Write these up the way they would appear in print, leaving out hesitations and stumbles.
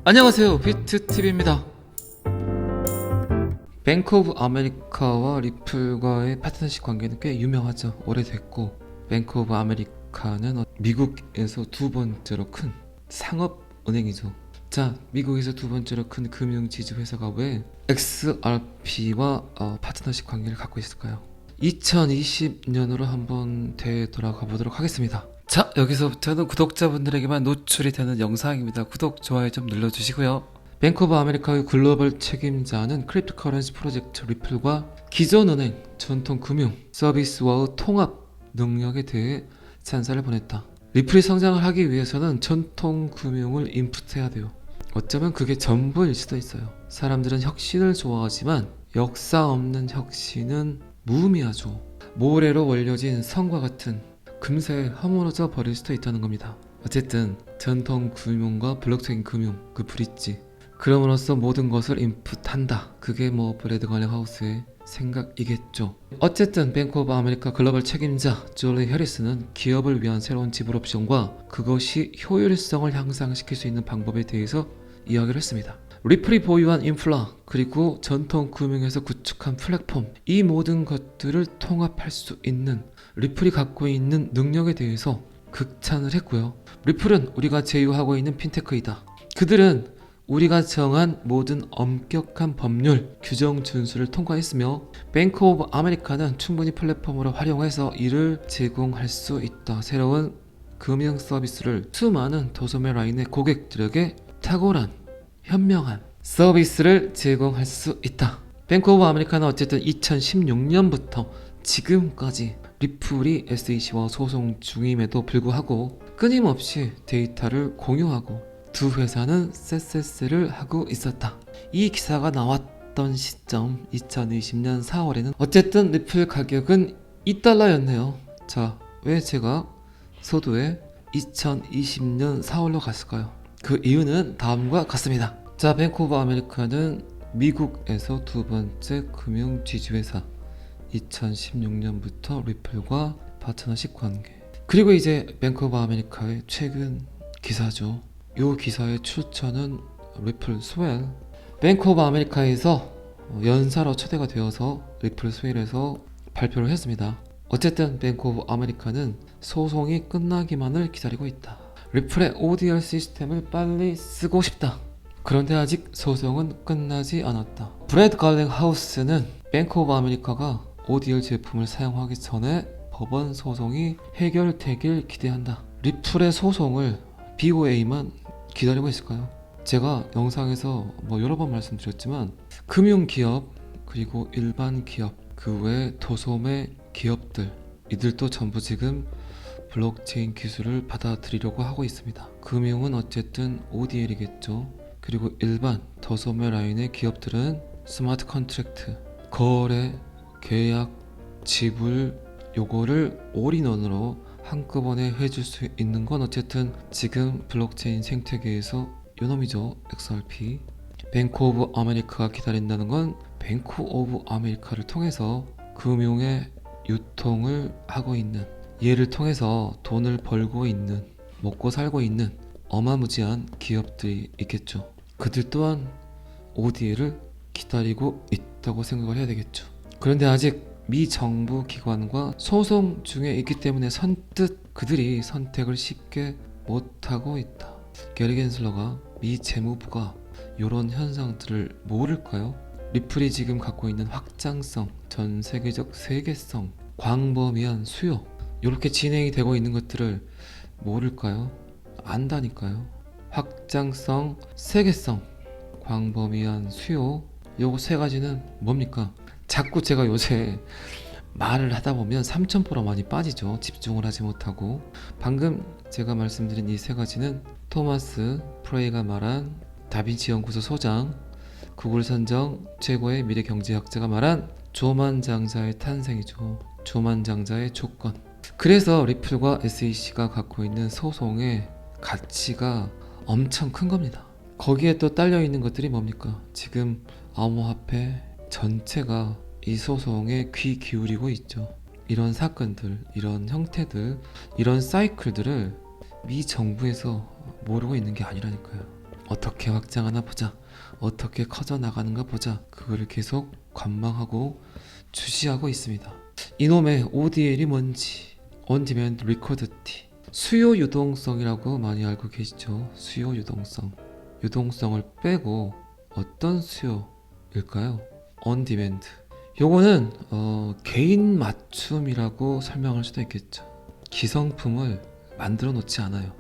안녕하세요, 비트TV입니다. 뱅크 오브 아메리카와 리플과의 파트너십 관계는 꽤 유명하죠. 오래됐고, 뱅크 오브 아메리카는 미국에서 두 번째로 큰 상업은행이죠. 자, 미국에서 두 번째로 큰 금융지주회사가 왜 XRP와 파트너십 관계를 갖고 있을까요? 2020년으로 한번 되돌아가 보도록 하겠습니다. 자, 여기서부터는 구독자분들에게만 노출이 되는 영상입니다. 구독, 좋아요 좀 눌러주시고요. 뱅크 오브 아메리카의 글로벌 책임자는 크립토커런시 프로젝트 리플과 기존 은행, 전통 금융 서비스와의 통합 능력에 대해 찬사를 보냈다. 리플이 성장을 하기 위해서는 전통 금융을 인풋해야 돼요. 어쩌면 그게 전부일 수도 있어요. 사람들은 혁신을 좋아하지만 역사 없는 혁신은 무의미하죠. 모래로 월려진 성과 같은 금세 허물어져 버릴 수도 있다는 겁니다. 어쨌든 전통 금융과 블록체인 금융, 그 브릿지, 그럼으로써 모든 것을 인풋한다. 그게 브래드 걸링 하우스의 생각이겠죠. 어쨌든 뱅크 오브 아메리카 글로벌 책임자 줄리 해리스는 기업을 위한 새로운 지불 옵션과 그것이 효율성을 향상시킬 수 있는 방법에 대해서 이야기를 했습니다. 리플이 보유한 인플라, 그리고 전통 금융에서 구축한 플랫폼, 이 모든 것들을 통합할 수 있는 리플이 갖고 있는 능력에 대해서 극찬을 했고요. 리플은 우리가 제휴하고 있는 핀테크이다. 그들은 우리가 정한 모든 엄격한 법률, 규정 준수를 통과했으며 뱅크 오브 아메리카는 충분히 플랫폼으로 활용해서 이를 제공할 수 있다. 새로운 금융 서비스를 수많은 도소매 라인의 고객들에게 탁월한, 현명한 서비스를 제공할 수 있다. 뱅크 오브 아메리카는 어쨌든 2016년부터 지금까지 리플이 SEC와 소송 중임에도 불구하고 끊임없이 데이터를 공유하고 두 회사는 쎄쎄쎄를 하고 있었다. 이 기사가 나왔던 시점 2020년 4월에는 어쨌든 리플 가격은 $2였네요. 자, 왜 제가 서두에 2020년 4월로 갔을까요? 그 이유는 다음과 같습니다. 자, 뱅크 오브 아메리카는 미국에서 두 번째 금융 지주회사, 2016년부터 리플과 파트너십 관계, 그리고 이제 뱅크 오브 아메리카의 최근 기사죠. 이 기사의 출처는 리플 스웰, 뱅크 오브 아메리카에서 연사로 초대가 되어서 리플 스웰에서 발표를 했습니다. 어쨌든 뱅크 오브 아메리카는 소송이 끝나기만을 기다리고 있다. 리플의 ODR 시스템을 빨리 쓰고 싶다. 그런데 아직 소송은 끝나지 않았다. 브래드 걸링 하우스는 뱅크 오브 아메리카가 ODR 제품을 사용하기 전에 법원 소송이 해결되길 기대한다. 리플의 소송을 BOA만 기다리고 있을까요? 제가 영상에서 여러 번 말씀드렸지만 금융기업, 그리고 일반 기업, 그 외 도소매 기업들, 이들도 전부 지금 블록체인 기술을 받아들이려고 하고 있습니다. 금융은 어쨌든 ODL이겠죠. 그리고 일반 도소매 라인의 기업들은 스마트 컨트랙트, 거래, 계약, 지불, 요거를 올인원으로 한꺼번에 해줄 수 있는 건 어쨌든 지금 블록체인 생태계에서 요놈이죠. XRP. 뱅크 오브 아메리카가 기다린다는 건 뱅크 오브 아메리카를 통해서 금융의 유통을 하고 있는, 얘를 통해서 돈을 벌고 있는, 먹고 살고 있는 어마무지한 기업들이 있겠죠. 그들 또한 ODL을 기다리고 있다고 생각을 해야 되겠죠. 그런데 아직 미 정부 기관과 소송 중에 있기 때문에 선뜻 그들이 선택을 쉽게 못하고 있다. 게리 겐슬러가 미 재무부가 이런 현상들을 모를까요? 리플이 지금 갖고 있는 확장성, 전 세계적 세계성, 광범위한 수요, 이렇게 진행이 되고 있는 것들을 모를까요? 안다니까요. 확장성, 세계성, 광범위한 수요, 요거 세 가지는 뭡니까? 자꾸 제가 요새 말을 하다 보면 삼천포로 많이 빠지죠. 집중을 하지 못하고. 방금 제가 말씀드린 이 세 가지는 토마스 프레이가 말한 다빈치 연구소 소장, 구글 선정 최고의 미래 경제학자가 말한 조만장자의 탄생이죠. 조만장자의 조건. 그래서 리플과 SEC가 갖고 있는 소송의 가치가 엄청 큰 겁니다. 거기에 또 딸려 있는 것들이 뭡니까? 지금 암호화폐 전체가 이 소송에 귀 기울이고 있죠. 이런 사건들, 이런 형태들, 이런 사이클들을 미 정부에서 모르고 있는 게 아니라니까요. 어떻게 확장하나 보자, 어떻게 커져 나가는가 보자, 그거를 계속 관망하고 주시하고 있습니다. 이놈의 ODL이 뭔지, 온디맨드 리코더티, 수요 유동성이라고 많이 알고 계시죠. 수요 유동성, 유동성을 빼고 어떤 수요일까요? 온디맨드, 요거는 개인 맞춤이라고 설명할 수도 있겠죠. 기성품을 만들어 놓지 않아요.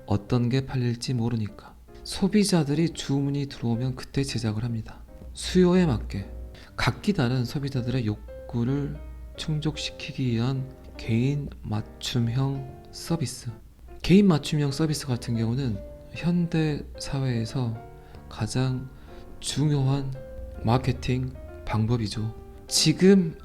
어떤 게 팔릴지 모르니까 소비자들이 주문이 들어오면 그때 제작을 합니다. 수요에 맞게 각기 다른 소비자들의 욕구를 충족시키기 위한 개인 맞춤형 서비스. 개인 맞춤형 서비스 같은 경우는 현대 사회에서 가장 중요한 마케팅 방법이죠. 지금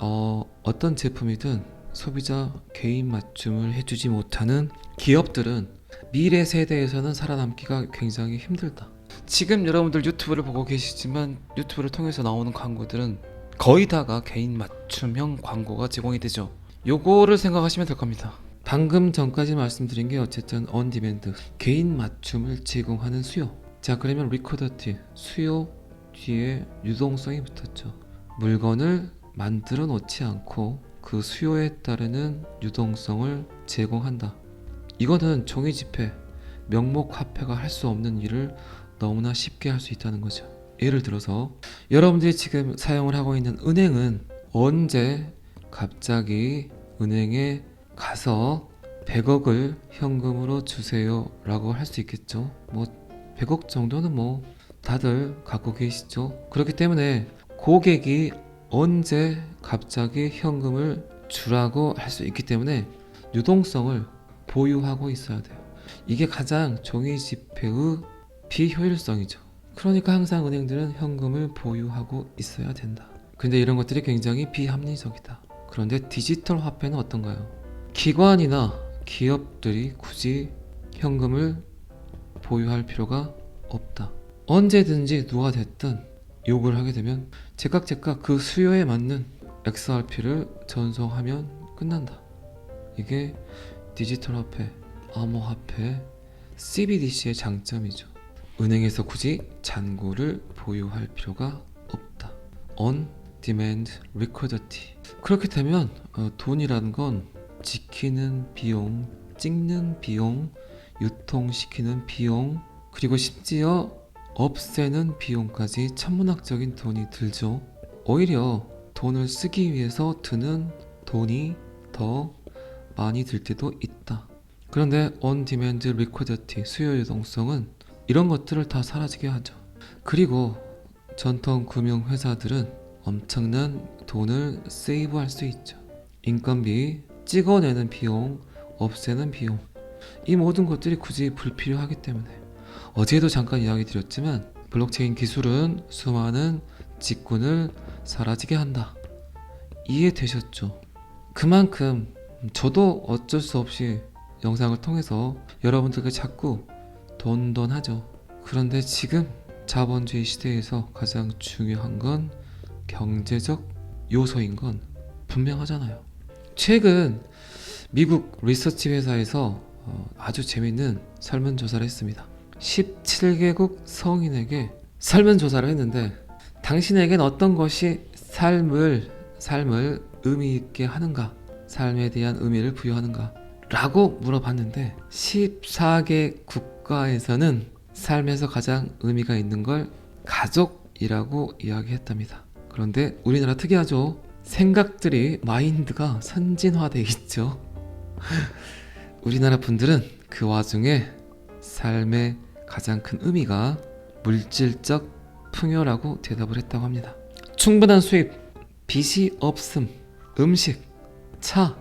어떤 제품이든 소비자 개인 맞춤을 해주지 못하는 기업들은 미래 세대에서는 살아남기가 굉장히 힘들다. 지금 여러분들 유튜브를 보고 계시지만 유튜브를 통해서 나오는 광고들은 거의 다가 개인 맞춤형 광고가 제공이 되죠. 요거를 생각하시면 될 겁니다. 방금 전까지 말씀드린 게 어쨌든 온디맨드, 개인 맞춤을 제공하는 수요. 자, 그러면 리코더티, 수요 뒤에 유동성이 붙었죠. 물건을 만들어 놓지 않고 그 수요에 따르는 유동성을 제공한다. 이거는 종이지폐, 명목화폐가 할 수 없는 일을 너무나 쉽게 할 수 있다는 거죠. 예를 들어서 여러분들이 지금 사용을 하고 있는 은행은 언제 갑자기 은행에 가서 100억을 현금으로 주세요 라고 할 수 있겠죠. 뭐 100억 정도는 뭐 다들 갖고 계시죠. 그렇기 때문에 고객이 언제 갑자기 현금을 주라고 할 수 있기 때문에 유동성을 보유하고 있어야 돼요. 이게 가장 종이지폐의 비효율성이죠. 그러니까 항상 은행들은 현금을 보유하고 있어야 된다. 근데 이런 것들이 굉장히 비합리적이다. 그런데 디지털 화폐는 어떤가요? 기관이나 기업들이 굳이 현금을 보유할 필요가 없다. 언제든지 누가 됐든 요구를 하게 되면 제각 그 수요에 맞는 XRP를 전송하면 끝난다. 이게 디지털 화폐, 암호화폐, CBDC의 장점이죠. 은행에서 굳이 잔고를 보유할 필요가 없다. On Demand Liquidity. 그렇게 되면 돈이라는 건 지키는 비용, 찍는 비용, 유통시키는 비용, 그리고 심지어 없애는 비용까지 천문학적인 돈이 들죠. 오히려 돈을 쓰기 위해서 드는 돈이 더 많이 들 때도 있다. 그런데 On Demand Liquidity, 수요 유동성은 이런 것들을 다 사라지게 하죠. 그리고 전통 금융 회사들은 엄청난 돈을 세이브할 수 있죠. 인건비, 찍어내는 비용, 없애는 비용, 이 모든 것들이 굳이 불필요하기 때문에 어제도 잠깐 이야기 드렸지만 블록체인 기술은 수많은 직군을 사라지게 한다. 이해되셨죠? 그만큼 저도 어쩔 수 없이 영상을 통해서 여러분들께 자꾸 돈 하죠. 그런데 지금 자본주의 시대에서 가장 중요한 건 경제적 요소인 건 분명하잖아요. 최근 미국 리서치 회사에서 아주 재밌는 설문조사를 했습니다. 17개국 성인에게 설문조사를 했는데 당신에겐 어떤 것이 삶을 의미 있게 하는가, 삶에 대한 의미를 부여하는가 라고 물어봤는데 14개 국가에서는 삶에서 가장 의미가 있는 걸 가족이라고 이야기했답니다. 그런데 우리나라 특이하죠. 생각들이, 마인드가 선진화되어 있죠. 우리나라 분들은 그 와중에 삶의 가장 큰 의미가 물질적 풍요라고 대답을 했다고 합니다. 충분한 수입, 빚이 없음, 음식, 차,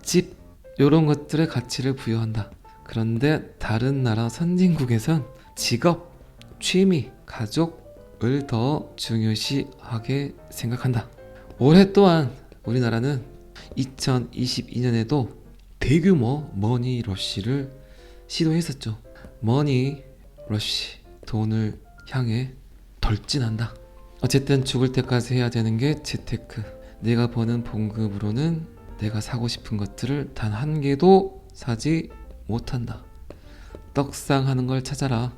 집, 이런 것들의 가치를 부여한다. 그런데 다른 나라 선진국에선 직업, 취미, 가족을 더 중요시하게 생각한다. 올해 또한 우리나라는 2022년에도 대규모 머니 러쉬를 시도했었죠. 머니 러쉬, 돈을 향해 돌진한다. 어쨌든 죽을 때까지 해야 되는 게 재테크. 내가 버는 봉급으로는 내가 사고 싶은 것들을 단 한 개도 사지 못한다. 떡상 하는 걸 찾아라.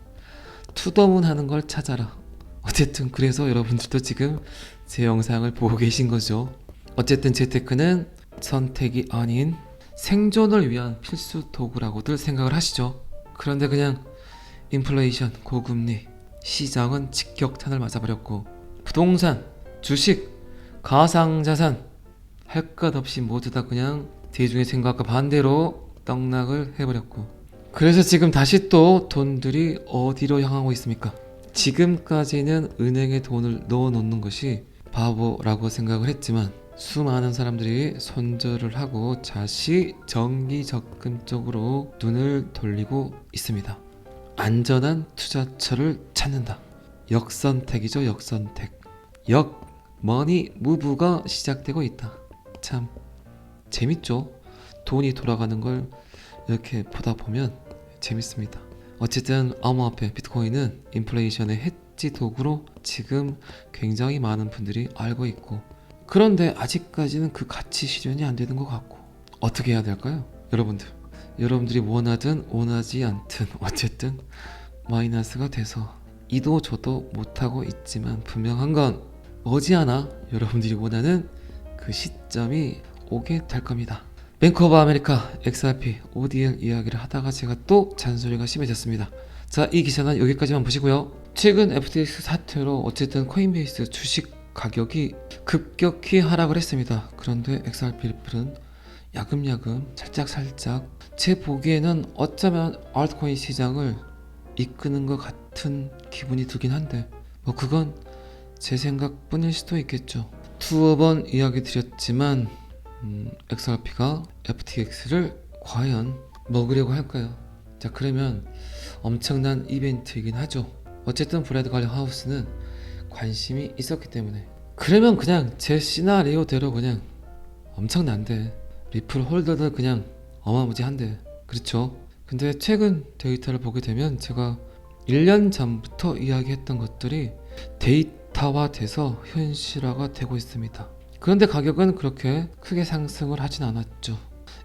투더문 하는 걸 찾아라. 어쨌든 그래서 여러분들도 지금 제 영상을 보고 계신 거죠. 어쨌든 재테크는 선택이 아닌 생존을 위한 필수 도구라고들 생각을 하시죠. 그런데 그냥 인플레이션, 고금리, 시장은 직격탄을 맞아버렸고 부동산, 주식, 가상자산 할 것 없이 모두 다 그냥 대중의 생각과 반대로 떡락을 해버렸고, 그래서 지금 다시 또 돈들이 어디로 향하고 있습니까? 지금까지는 은행에 돈을 넣어놓는 것이 바보라고 생각을 했지만 수많은 사람들이 손절을 하고 다시 정기 적금 쪽으로 눈을 돌리고 있습니다. 안전한 투자처를 찾는다. 역선택이죠. 역선택. 머니 무브가 시작되고 있다. 참 재밌죠. 돈이 돌아가는 걸 이렇게 보다 보면 재밌습니다. 어쨌든 암호화폐 비트코인은 인플레이션의 해지 도구로 지금 굉장히 많은 분들이 알고 있고, 그런데 아직까지는 그 가치 실현이 안 되는 것 같고, 어떻게 해야 될까요? 여러분들이 원하든 원하지 않든 어쨌든 마이너스가 돼서 이도 저도 못하고 있지만 분명한 건 머지않아 여러분들이 원하는 그 시점이 오게 될 겁니다. 뱅크 오브 아메리카 XRP ODL 이야기를 하다가 제가 또 잔소리가 심해졌습니다. 자, 이 기사는 여기까지만 보시고요. 최근 FTX 사태로 어쨌든 코인베이스 주식 가격이 급격히 하락을 했습니다. 그런데 XRP 리플은 야금야금 살짝 제 보기에는 어쩌면 알트코인 시장을 이끄는 것 같은 기분이 들긴 한데 뭐 그건 제 생각뿐일 수도 있겠죠. 두어 번 이야기 드렸지만 XRP가 FTX를 과연 먹으려고 할까요? 자, 그러면 엄청난 이벤트이긴 하죠. 어쨌든 브래드 갈리 하우스는 관심이 있었기 때문에, 그러면 그냥 제 시나리오대로 그냥 엄청난데 리플 홀더들 그냥 어마무지한데, 그렇죠? 근데 최근 데이터를 보게 되면 제가 1년 전부터 이야기했던 것들이 데이터화돼서 현실화가 되고 있습니다. 그런데 가격은 그렇게 크게 상승을 하진 않았죠.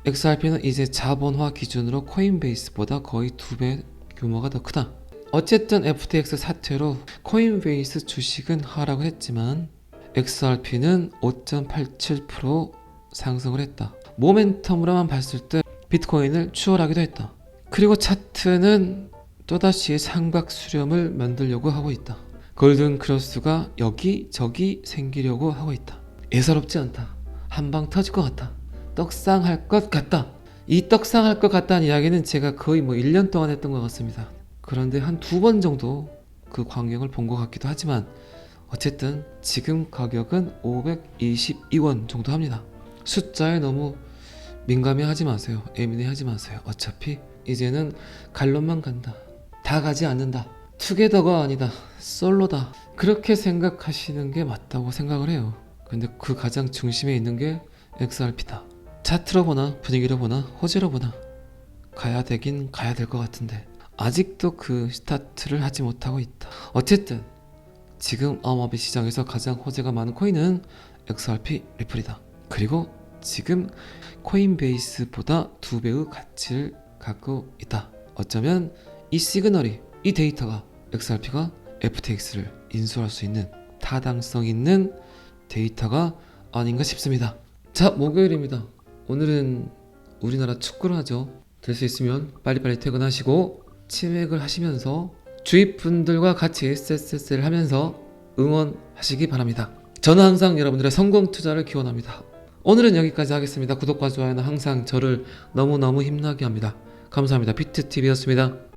XRP는 이제 자본화 기준으로 코인베이스보다 거의 2배 규모가 더 크다. 어쨌든 FTX 사태로 코인베이스 주식은 하락을 했지만 XRP는 5.87% 상승을 했다. 모멘텀으로만 봤을 때 비트코인을 추월하기도 했다. 그리고 차트는 또다시 삼각 수렴을 만들려고 하고 있다. 골든 크로스가 여기저기 생기려고 하고 있다. 예사롭지 않다. 한방 터질 것 같다. 떡상할 것 같다. 이 떡상할 것 같다는 이야기는 제가 거의 1년 동안 했던 것 같습니다. 그런데 한 2번 정도 그 광경을 본 것 같기도 하지만 어쨌든 지금 가격은 522원 정도 합니다. 숫자에 너무 민감해하지 마세요. 예민해하지 마세요. 어차피 이제는 갈론만 간다. 다 가지 않는다. 투게더가 아니다. 솔로다. 그렇게 생각하시는 게 맞다고 생각을 해요. 근데 그 가장 중심에 있는 게 XRP다. 차트로 보나 분위기로 보나 호재로 보나 가야 되긴 가야 될 것 같은데 아직도 그 스타트를 하지 못하고 있다. 어쨌든 지금 암호화폐 시장에서 가장 호재가 많은 코인은 XRP 리플이다. 그리고 지금 코인베이스보다 2배의 가치를 갖고 있다. 어쩌면 이 시그널이, 이 데이터가 XRP가 FTX를 인수할 수 있는 타당성 있는 데이터가 아닌가 싶습니다. 자, 목요일입니다. 오늘은 우리나라 축구를 하죠. 될 수 있으면 빨리빨리 퇴근하시고 치맥을 하시면서 주위 분들과 같이 SSS를 하면서 응원하시기 바랍니다. 저는 항상 여러분들의 성공 투자를 기원합니다. 오늘은 여기까지 하겠습니다. 구독과 좋아요는 항상 저를 너무너무 힘나게 합니다. 감사합니다. 비트TV였습니다.